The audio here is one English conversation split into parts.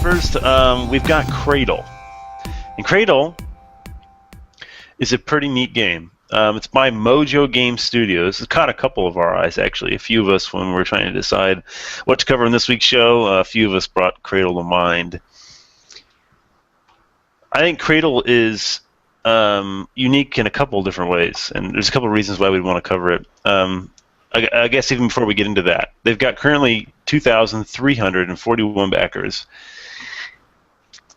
First, we've got Cradle. And Cradle is a pretty neat game. It's by Mojo Game Studios. It's caught a couple of our eyes, actually. A few of us, when we were trying to decide what to cover in this week's show, a few of us brought Cradle to mind. I think Cradle is unique in a couple different ways, and there's a couple of reasons why we'd want to cover it. I guess even before we get into that, they've got currently 2,341 backers.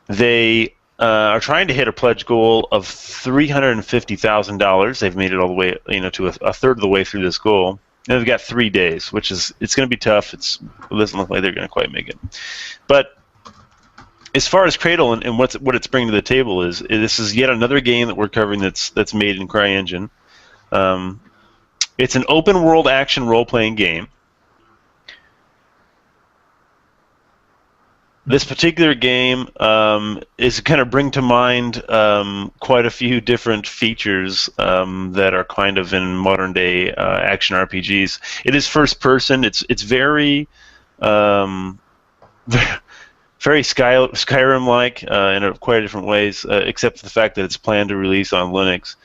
They are trying to hit a pledge goal of $350,000. They've made it all the way, to a third of the way through this goal. And they've got 3 days, which is it's going to be tough. It doesn't look like they're going to quite make it. But as far as Cradle and what it's bringing to the table is this is yet another game that we're covering that's made in CryEngine. It's an open world action role-playing game. This particular game is going to bring to mind quite a few different features that are kind of in modern-day action RPGs. It is first-person. It's very very Skyrim-like in quite different ways, except for the fact that it's planned to release on Linux.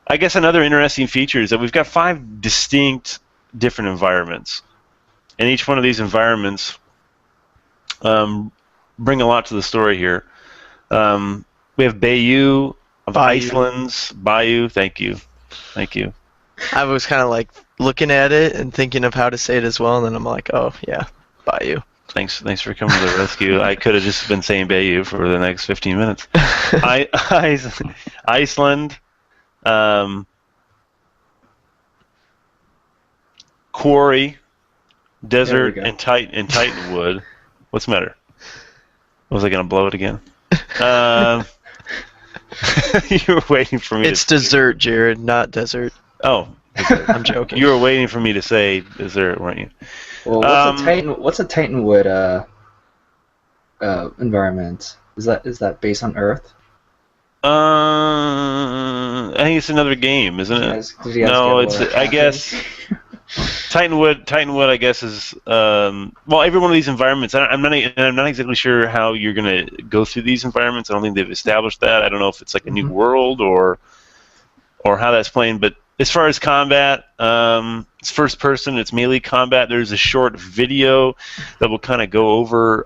I guess another interesting feature is that we've got 5 distinct different environments, and each one of these environments bring a lot to the story here. We have Bayou of Iceland's Bayou. Thank you. I was kind of like looking at it and thinking of how to say it as well, and then I'm like, oh yeah, Bayou. Thanks for coming to the rescue. I could have just been saying Bayou for the next 15 minutes. Iceland, Quarry, Desert, and Titanwood. What's the matter? Was I going to blow it again? You were waiting for me It's dessert, Jared, not desert. Oh. I'm joking. You were waiting for me to say dessert, weren't you? Well, what's a Titanwood environment? Is that based on Earth? I think it's another game, isn't it? No, it's. I guess Titanwood. I guess is well, every one of these environments. I'm not exactly sure how you're gonna go through these environments. I don't think they've established that. I don't know if it's like a new world or how that's playing, but. As far as combat, it's first person, it's melee combat. There's a short video that will kind of go over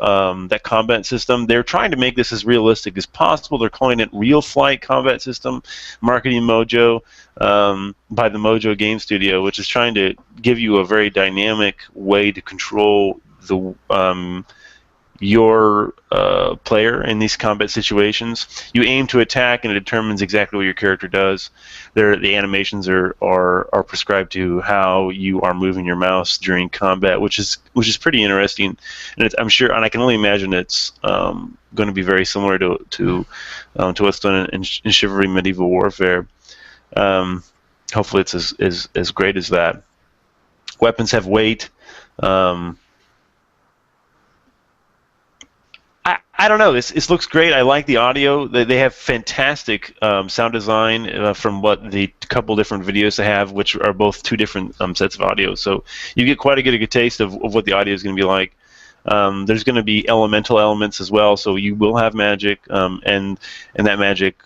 that combat system. They're trying to make this as realistic as possible. They're calling it Real Flight Combat System, Marketing Mojo, by the Mojo Game Studio, which is trying to give you a very dynamic way to control your player in these combat situations. You aim to attack, and it determines exactly what your character does. The animations are prescribed to how you are moving your mouse during combat, which is pretty interesting. And I'm sure, and I can only imagine it's going to be very similar to what's done in Chivalry Medieval Warfare. Hopefully, it's as great as that. Weapons have weight. I don't know. This looks great. I like the audio. They have fantastic sound design from what the couple different videos they have, which are both 2 different sets of audio. So you get quite a good taste of what the audio is going to be like. There's going to be elemental elements as well, so you will have magic, and that magic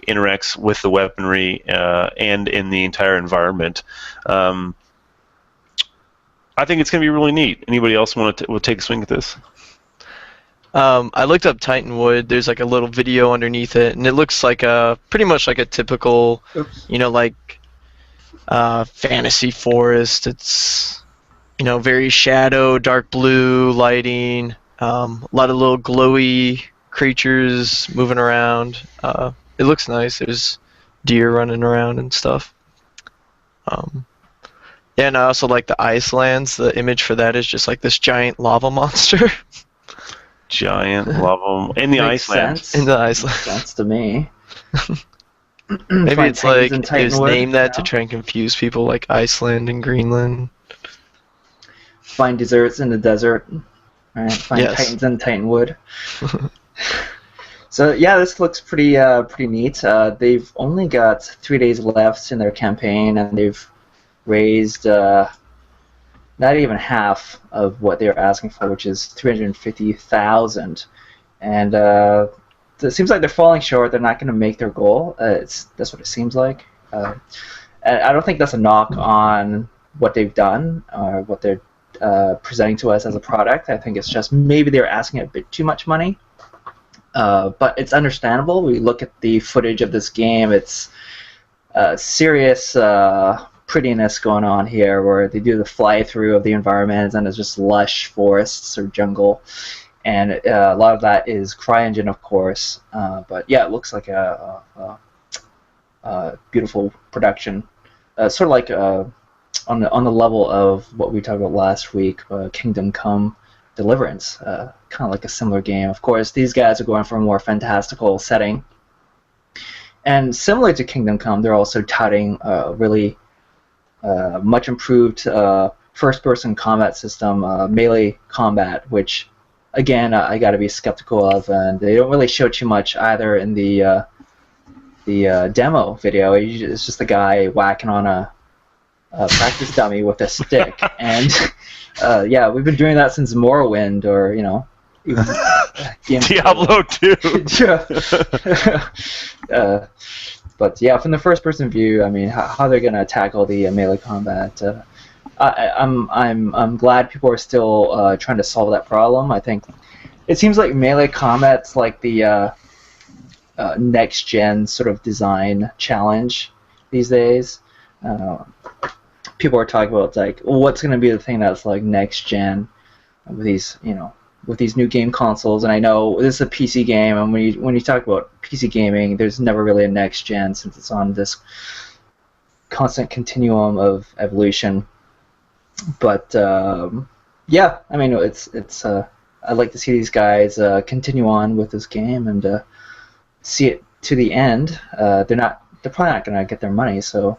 interacts with the weaponry and in the entire environment. I think it's going to be really neat. Anybody else want to take a swing at this? I looked up Titanwood. There's like a little video underneath it, and it looks like pretty much like a typical, fantasy forest. It's, very shadow, dark blue lighting, a lot of little glowy creatures moving around. It looks nice. There's deer running around and stuff. Yeah, and I also like the Icelands. The image for that is just like this giant lava monster. Giant lava in the Iceland. In the Iceland. Makes sense to me. Maybe it's like it was named that to try and confuse people, like Iceland and Greenland. Find deserts in the desert. Right. Find Titans in Titanwood. So yeah, this looks pretty neat. They've only got 3 days left in their campaign, and they've raised not even half of what they're asking for, which is 350,000. And it seems like they're falling short. They're not going to make their goal. That's what it seems like. And I don't think that's a knock on what they've done or what they're presenting to us as a product. I think it's just maybe they're asking a bit too much money. But it's understandable. We look at the footage of this game. It's serious prettiness going on here, where they do the fly-through of the environments and it's just lush forests or jungle. And a lot of that is CryEngine, of course. But yeah, it looks like a beautiful production. Sort of like on the level of what we talked about last week, Kingdom Come Deliverance. Kind of like a similar game. Of course, these guys are going for a more fantastical setting. And similar to Kingdom Come, they're also touting really much improved first-person combat system, melee combat, which, again, I got to be skeptical of, and they don't really show too much either in the demo video. It's just a guy whacking on a practice dummy with a stick, and yeah, we've been doing that since Morrowind, or even Diablo 2. Yeah. But yeah, from the first-person view, I mean, how they're gonna tackle the melee combat. I'm glad people are still trying to solve that problem. I think it seems like melee combat's like the next-gen sort of design challenge these days. People are talking about like what's going to be the thing that's like next-gen with these with these new game consoles. And I know this is a PC game, and when you talk about PC gaming, there's never really a next-gen since it's on this constant continuum of evolution. But yeah, I mean, it's I'd like to see these guys continue on with this game and see it to the end. They're probably not going to get their money, so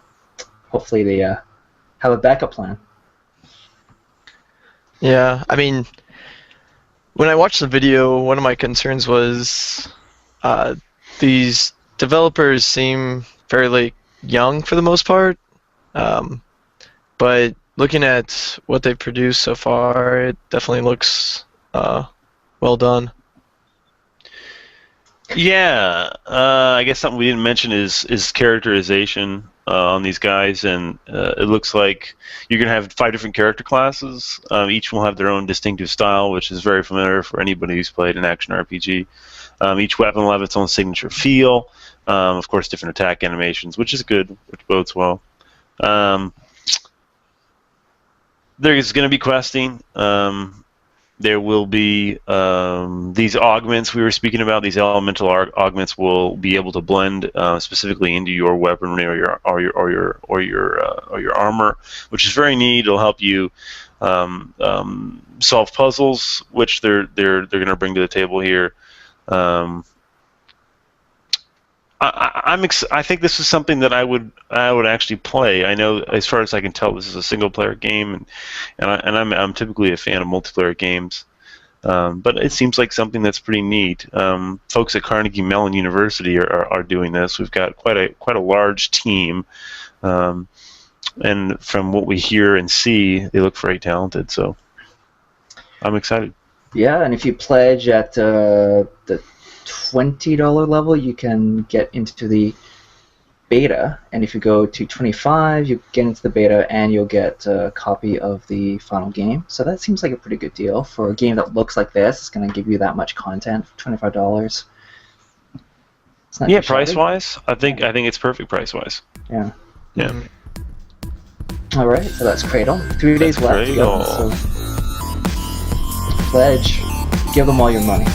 hopefully they have a backup plan. Yeah, I mean, when I watched the video, one of my concerns was these developers seem fairly young for the most part, but looking at what they've produced so far, it definitely looks well done. Yeah, I guess something we didn't mention is characterization on these guys, and it looks like you're going to have 5 different character classes. Each will have their own distinctive style, which is very familiar for anybody who's played an action RPG. Each weapon will have its own signature feel. Of course, different attack animations, which is good, which bodes well. There is going to be questing. There will be these augments we were speaking about. These elemental augments will be able to blend specifically into your weaponry or your armor, which is very neat. It'll help you solve puzzles, which they're going to bring to the table here. I think this is something that I would actually play. I know, as far as I can tell, this is a single player game, and I'm typically a fan of multiplayer games. But it seems like something that's pretty neat. Folks at Carnegie Mellon University are doing this. We've got quite a large team, and from what we hear and see, they look very talented. So I'm excited. Yeah, and if you pledge at the $20 level, you can get into the beta, and if you go to $25, you get into the beta and you'll get a copy of the final game. So that seems like a pretty good deal for a game that looks like this. It's going to give you that much content for $25. Yeah, price-wise, I think it's perfect price-wise. Yeah. Yeah. Mm-hmm. All right, so that's Cradle. 3 days left. Cradle. So pledge. Give them all your money.